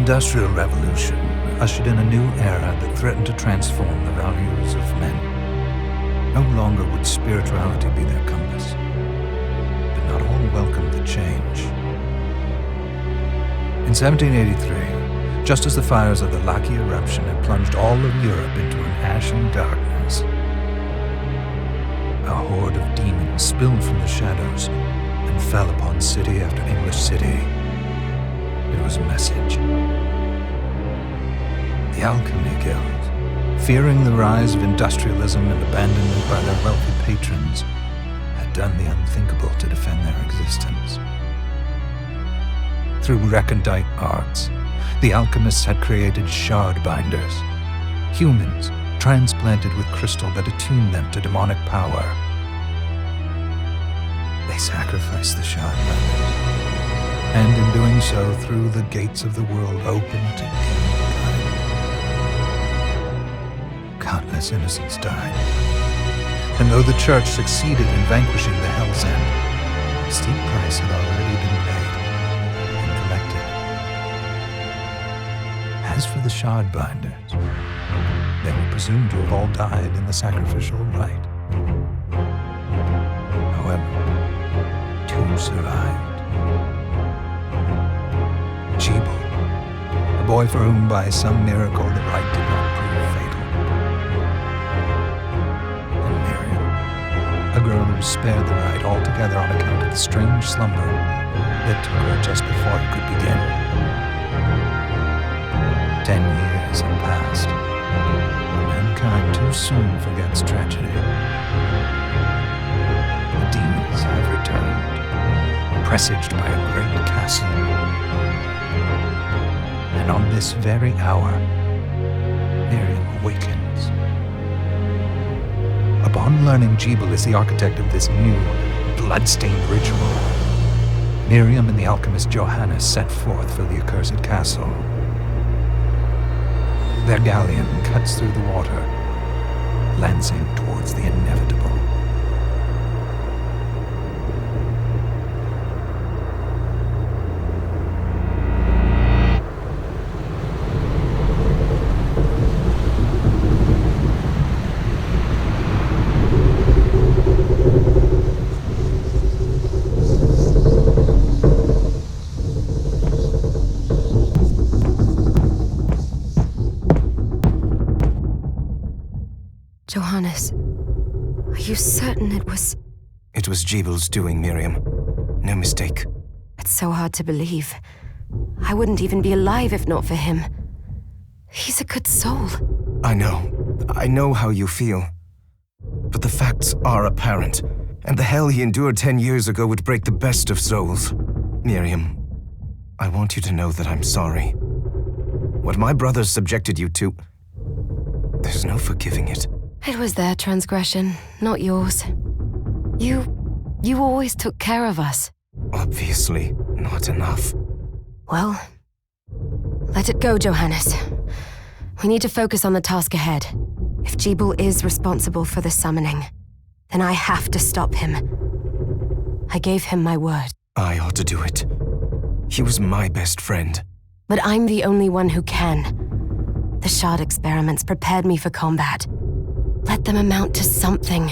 Industrial Revolution ushered in a new era that threatened to transform the values of men. No longer would spirituality be their compass, but not all welcomed the change. In 1783, just as the fires of the Laki eruption had plunged all of Europe into an ashen darkness, a horde of demons spilled from the shadows and fell upon city after English city. It was a message. The Alchemy Guild, fearing the rise of industrialism and abandonment by their wealthy patrons, had done the unthinkable to defend their existence. Through recondite arts, the alchemists had created shard binders, humans transplanted with crystal that attuned them to demonic power. They sacrificed the shard binders, and in doing so threw the gates of the world open to demonkind. Countless innocents died, and though the church succeeded in vanquishing the Hell's End, a steep price had already been paid and collected. As for the shard binders, they were presumed to have all died in the sacrificial rite. However, two survived. Jebel, a boy for whom by some miracle the rite did not prove fatal. And Miriam, a girl who was spared the rite altogether on account of the strange slumber that took her just before it could begin. 10 years have passed. Mankind too soon forgets tragedy. The demons have returned, presaged by a great castle. And on this very hour, Miriam awakens. Upon learning Jebel is the architect of this new, bloodstained ritual, Miriam and the alchemist Johannes set forth for the accursed castle. Their galleon cuts through the water, lancing towards the inevitable. Johannes, are you certain it was... It was Jebel's doing, Miriam. No mistake. It's so hard to believe. I wouldn't even be alive if not for him. He's a good soul. I know how you feel. But the facts are apparent, and the hell he endured 10 years ago would break the best of souls. Miriam, I want you to know that I'm sorry. What my brothers subjected you to, there's no forgiving it. It was their transgression, not yours. You always took care of us. Obviously, not enough. Well, let it go, Johannes. We need to focus on the task ahead. If Jebel is responsible for the summoning, then I have to stop him. I gave him my word. I ought to do it. He was my best friend. But I'm the only one who can. The shard experiments prepared me for combat. Let them amount to something.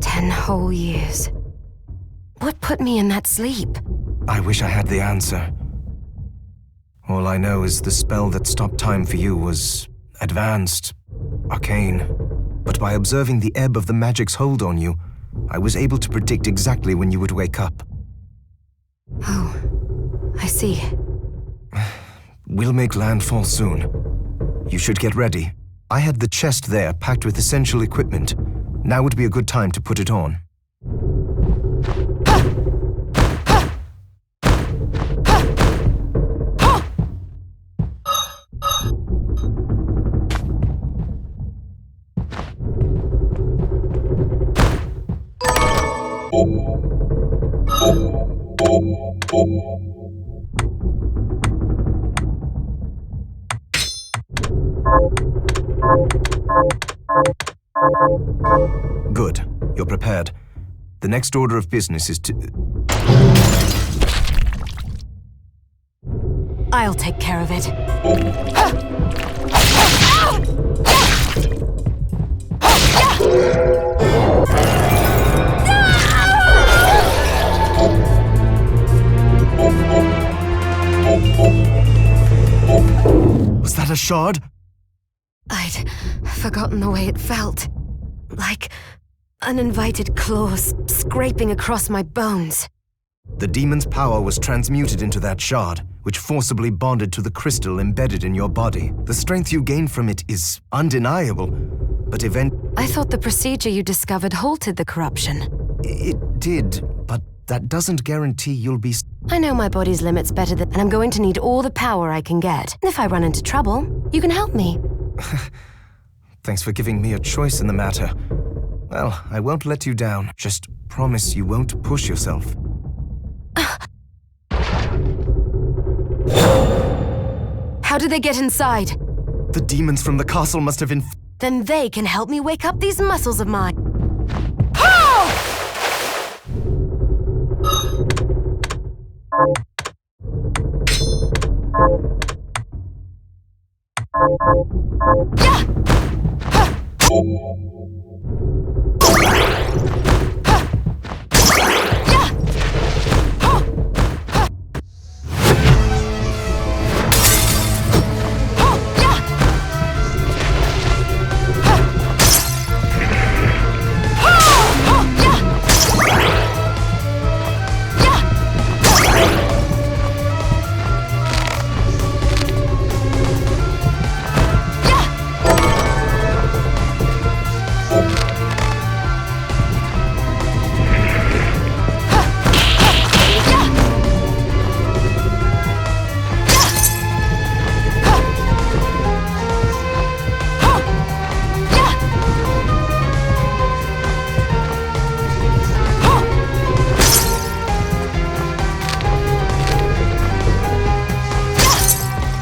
10 whole years. What put me in that sleep? I wish I had the answer. All I know is the spell that stopped time for you was advanced, arcane. But by observing the ebb of the magic's hold on you, I was able to predict exactly when you would wake up. Oh, I see. We'll make landfall soon. You should get ready. I had the chest there packed with essential equipment. Now would be a good time to put it on. Good. You're prepared. The next order of business is to... I'll take care of it. Was that a shard? I'd forgotten the way it felt. Like uninvited claws scraping across my bones. The demon's power was transmuted into that shard, which forcibly bonded to the crystal embedded in your body. The strength you gain from it is undeniable, but I thought the procedure you discovered halted the corruption. It did, but that doesn't guarantee you'll be... I know my body's limits better than... and I'm going to need all the power I can get. And if I run into trouble, you can help me. Thanks for giving me a choice in the matter. Well, I won't let you down. Just promise you won't push yourself. How did they get inside? The demons from the castle must have Then they can help me wake up these muscles of mine.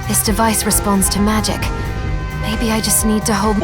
This device responds to magic. Maybe I just need to hold...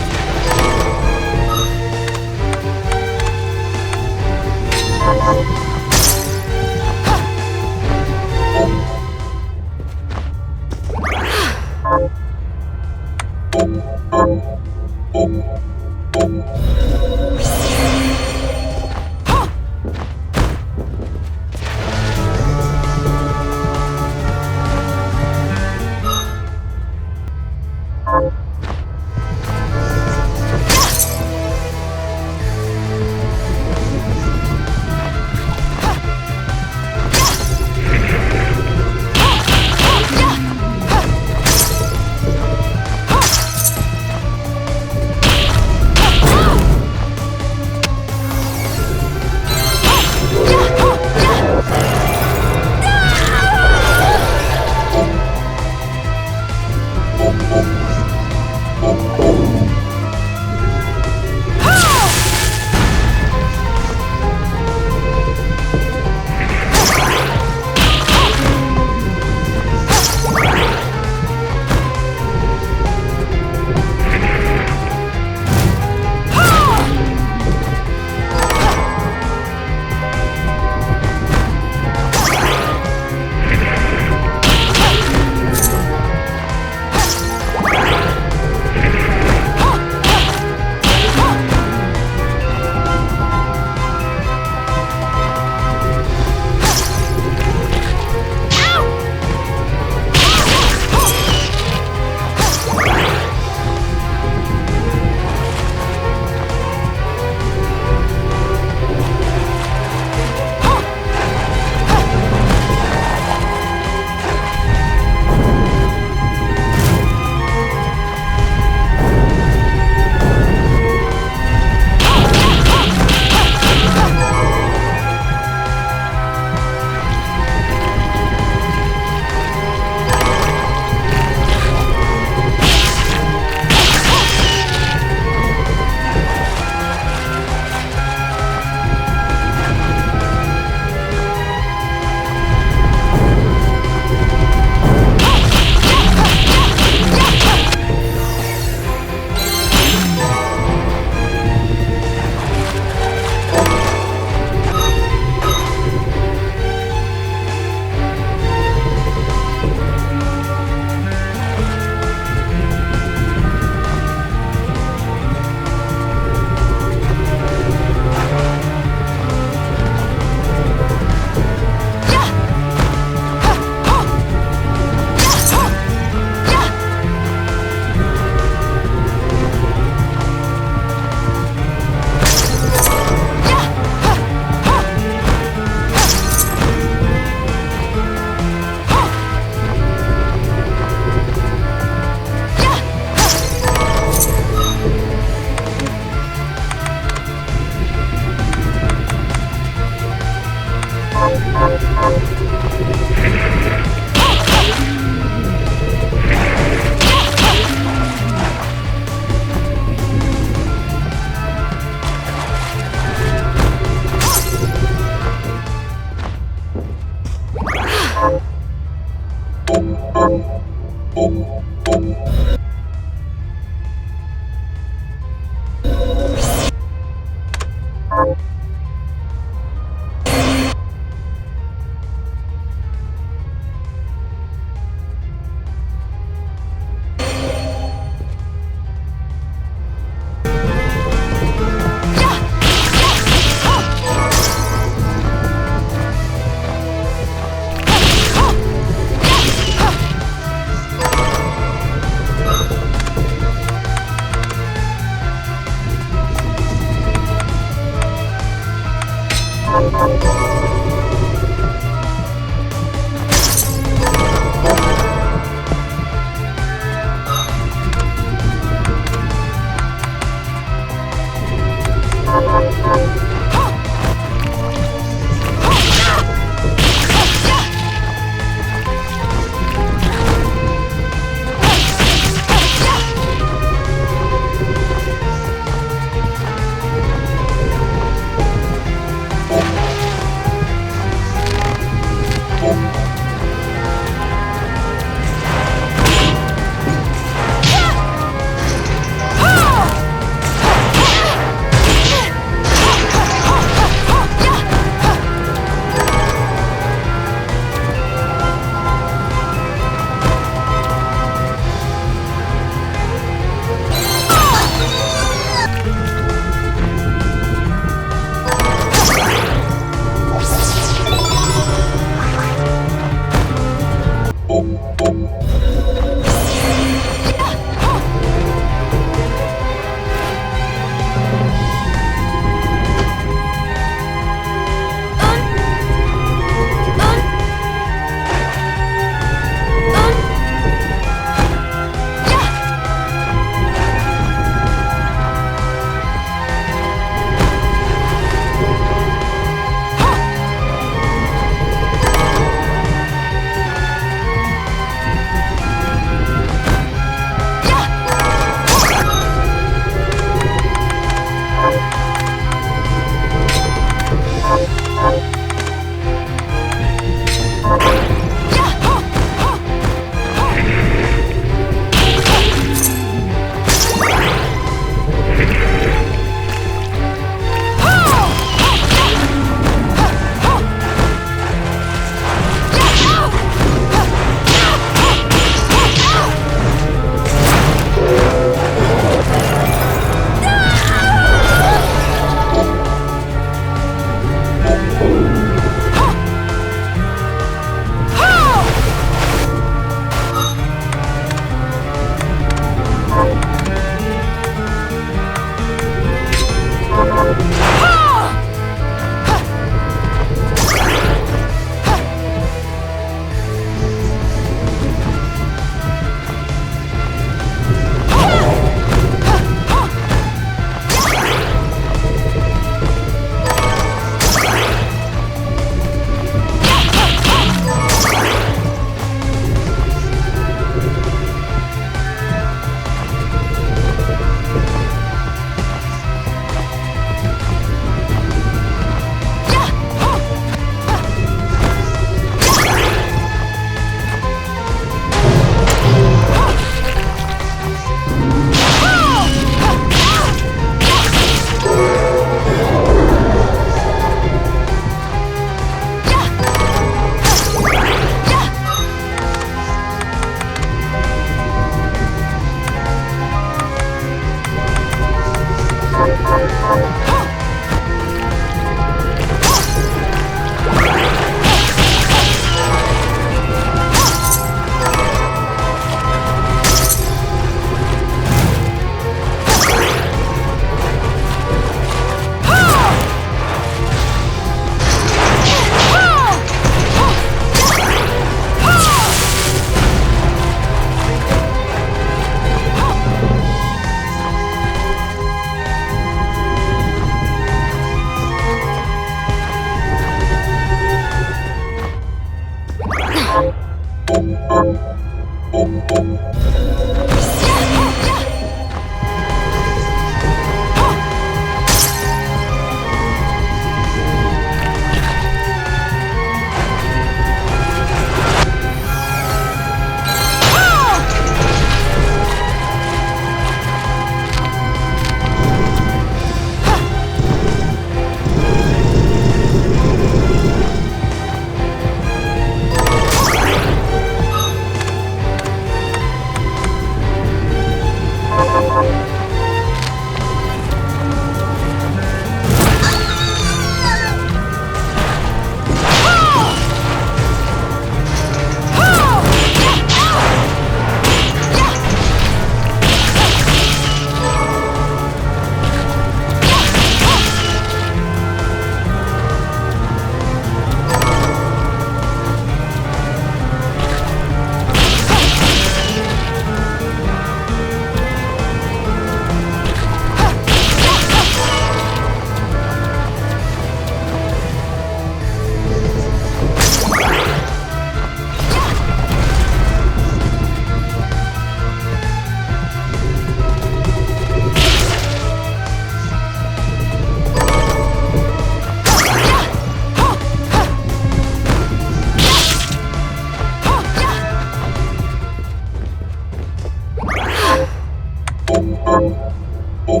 So,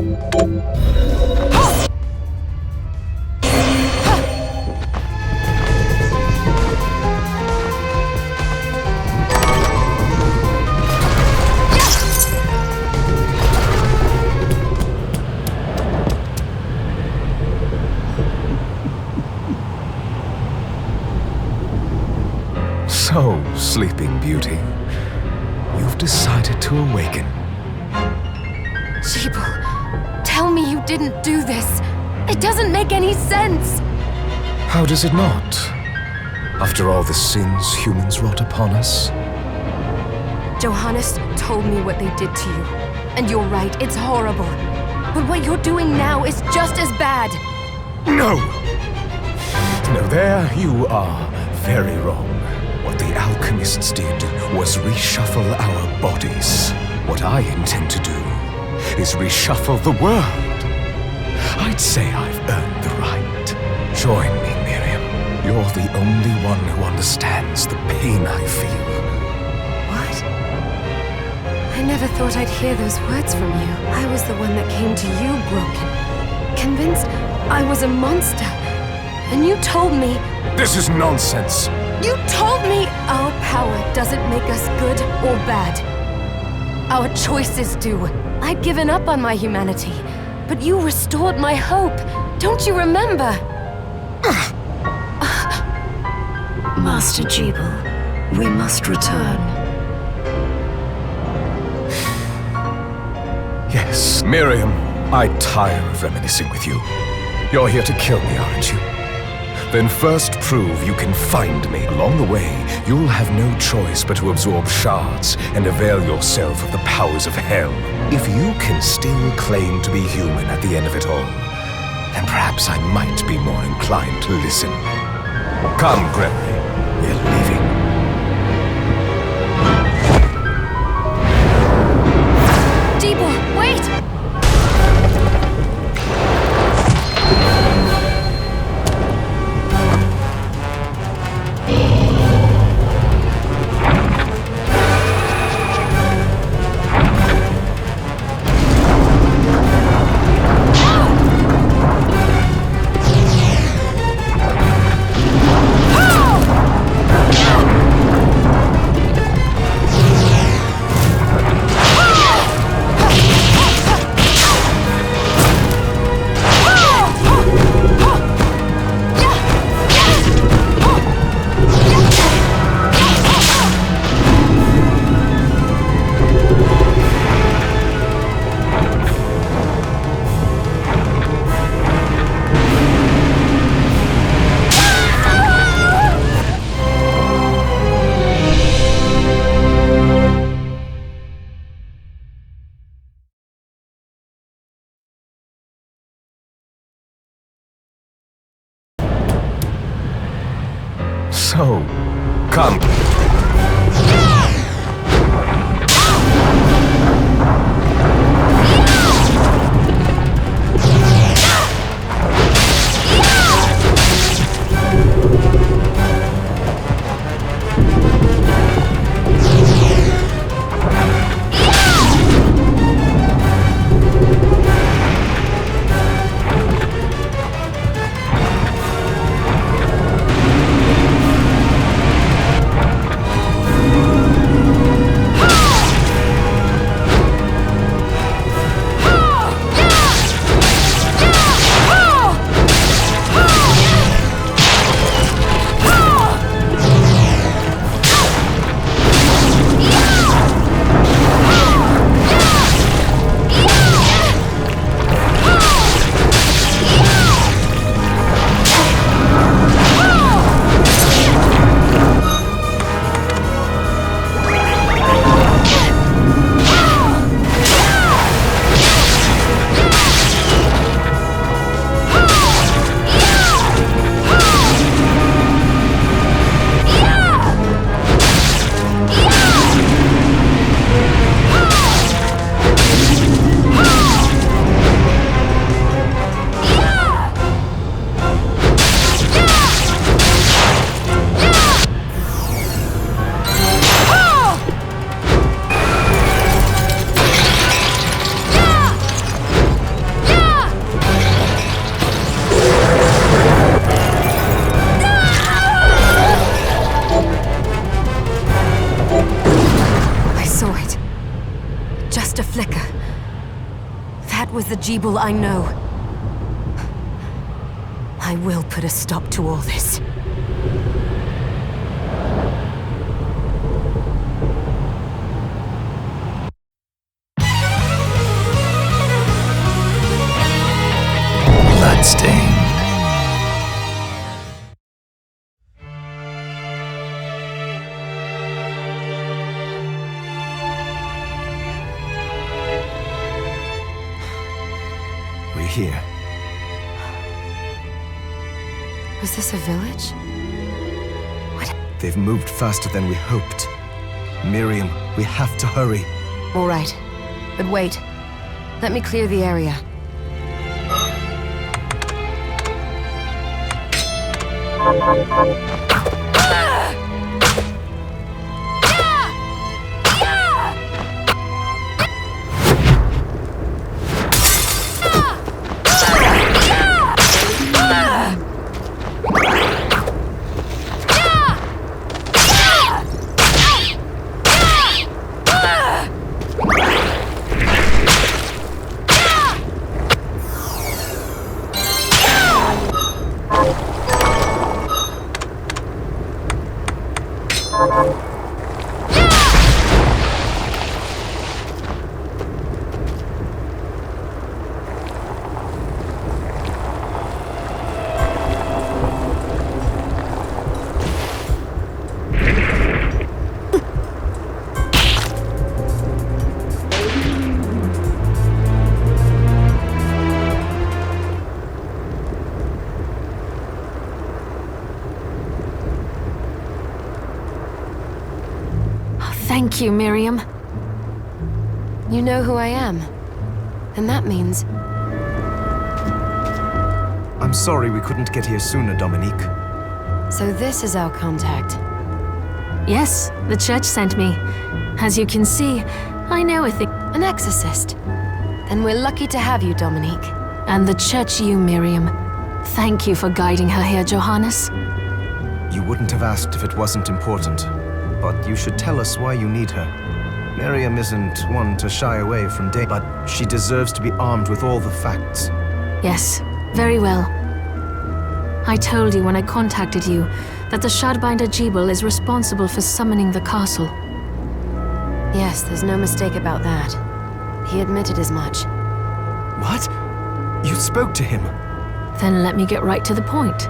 Sleeping Beauty, you've decided to awaken. Jibul, tell me you didn't do this. It doesn't make any sense. How does it not? After all the sins humans wrought upon us? Johannes told me what they did to you. And you're right, it's horrible. But what you're doing now is just as bad. No! No, there you are very wrong. What the alchemists did was reshuffle our bodies. What I intend to do is reshuffle the world. I'd say I've earned the right. Join me, Miriam. You're the only one who understands the pain I feel. What? I never thought I'd hear those words from you. I was the one that came to you broken. Convinced I was a monster. And you told me... This is nonsense! You told me our power doesn't make us good or bad. Our choices do. I'd given up on my humanity, but you restored my hope. Don't you remember? Master Jibul, we must return. Yes, Miriam, I tire of reminiscing with you. You're here to kill me, aren't you? Then first prove you can find me. Along the way, you'll have no choice but to absorb shards and avail yourself of the powers of hell. If you can still claim to be human at the end of it all, then perhaps I might be more inclined to listen. Come, Gregory, we're leaving. Jibul, wait! So, come. just a flicker. That was the Jeeble I know. I will put a stop to all this. Bloodstained. We're here. Was this a village? They've moved faster than we hoped. Miriam, we have to hurry. All right. But wait. Let me clear the area. Thank you, Miriam. You know who I am. And that means... I'm sorry we couldn't get here sooner, Dominique. So this is our contact. Yes, the church sent me. As you can see, I know a thing. An exorcist. Then we're lucky to have you, Dominique. And the church you, Miriam. Thank you for guiding her here, Johannes. You wouldn't have asked if it wasn't important. But you should tell us why you need her. Miriam isn't one to shy away from danger, but she deserves to be armed with all the facts. Yes, very well. I told you when I contacted you that the Shardbinder Jeeble is responsible for summoning the castle. Yes, there's no mistake about that. He admitted as much. What? You spoke to him? Then let me get right to the point.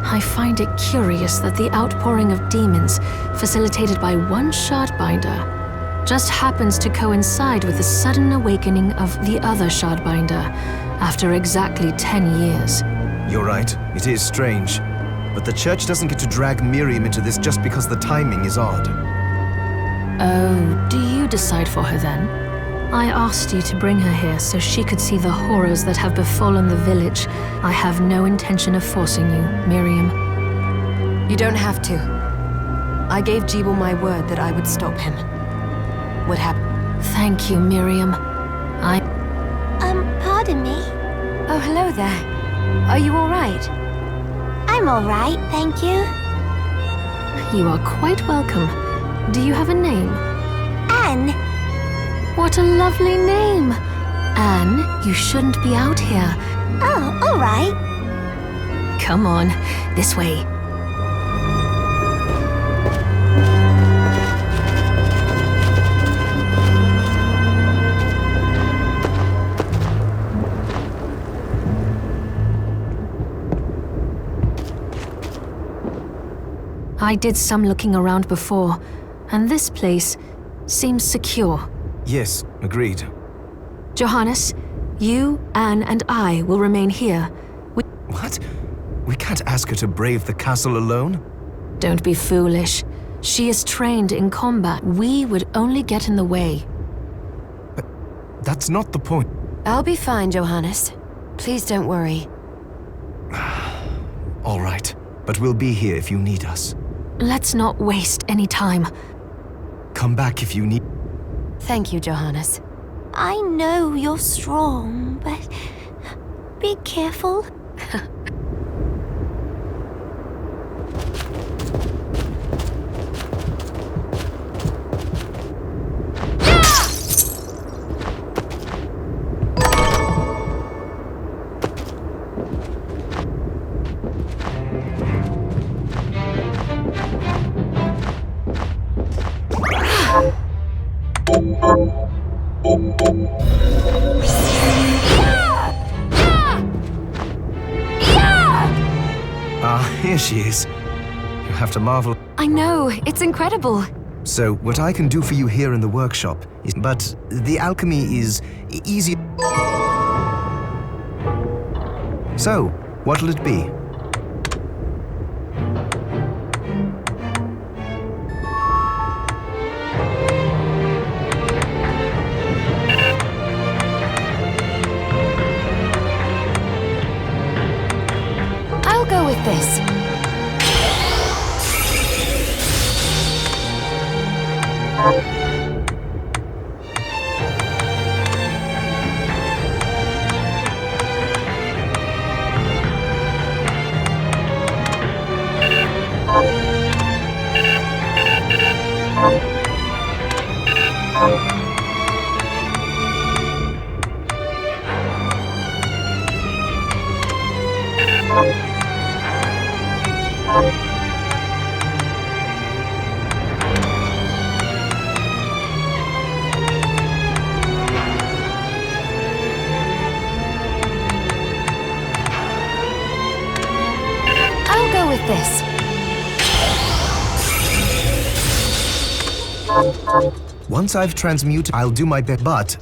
I find it curious that the outpouring of demons, facilitated by one Shardbinder, just happens to coincide with the sudden awakening of the other Shardbinder after exactly 10 years. You're right, it is strange. But the church doesn't get to drag Miriam into this just because the timing is odd. Oh, do you decide for her then? I asked you to bring her here so she could see the horrors that have befallen the village. I have no intention of forcing you, Miriam. You don't have to. I gave Jeeble my word that I would stop him. What happened? Thank you, Miriam. Pardon me? Oh, hello there. Are you all right? I'm all right, thank you. You are quite welcome. Do you have a name? Anne. What a lovely name! Anne, you shouldn't be out here. Oh, all right. Come on, this way. I did some looking around before, and this place seems secure. Yes, agreed. Johannes, you, Anne, and I will remain here. What? We can't ask her to brave the castle alone? Don't be foolish. She is trained in combat. We would only get in the way. But that's not the point. I'll be fine, Johannes. Please don't worry. All right, but we'll be here if you need us. Let's not waste any time. Come back if you need... Thank you, Johannes. I know you're strong, but be careful. Ah, here she is. You have to marvel. I know, it's incredible. So, what I can do for you here in the workshop is... But the alchemy is easy. So, what'll it be? I'll go with this. I'll go with this. Once I've transmuted, I'll do my best, but...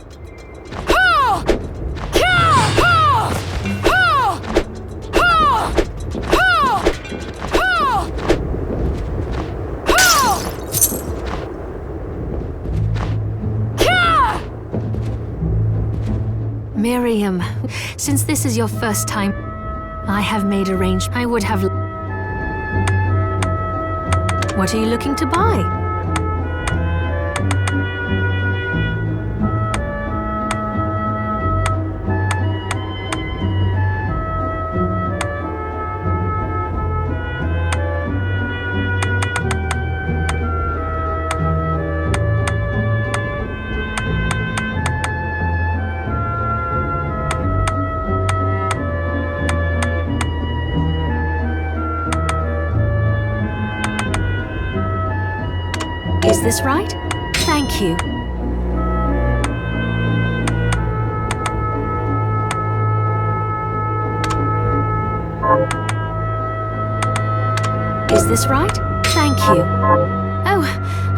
Miriam, since this is your first time, I have made arrangements. I would have... What are you looking to buy? Is this right? Thank you. Is this right? Thank you. Oh,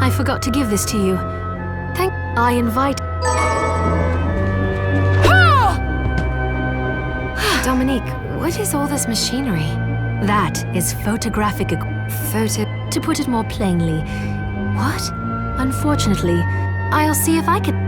I forgot to give this to you. I invite... Dominique, what is all this machinery? That is photographic... To put it more plainly, What? unfortunately, I'll see if I can...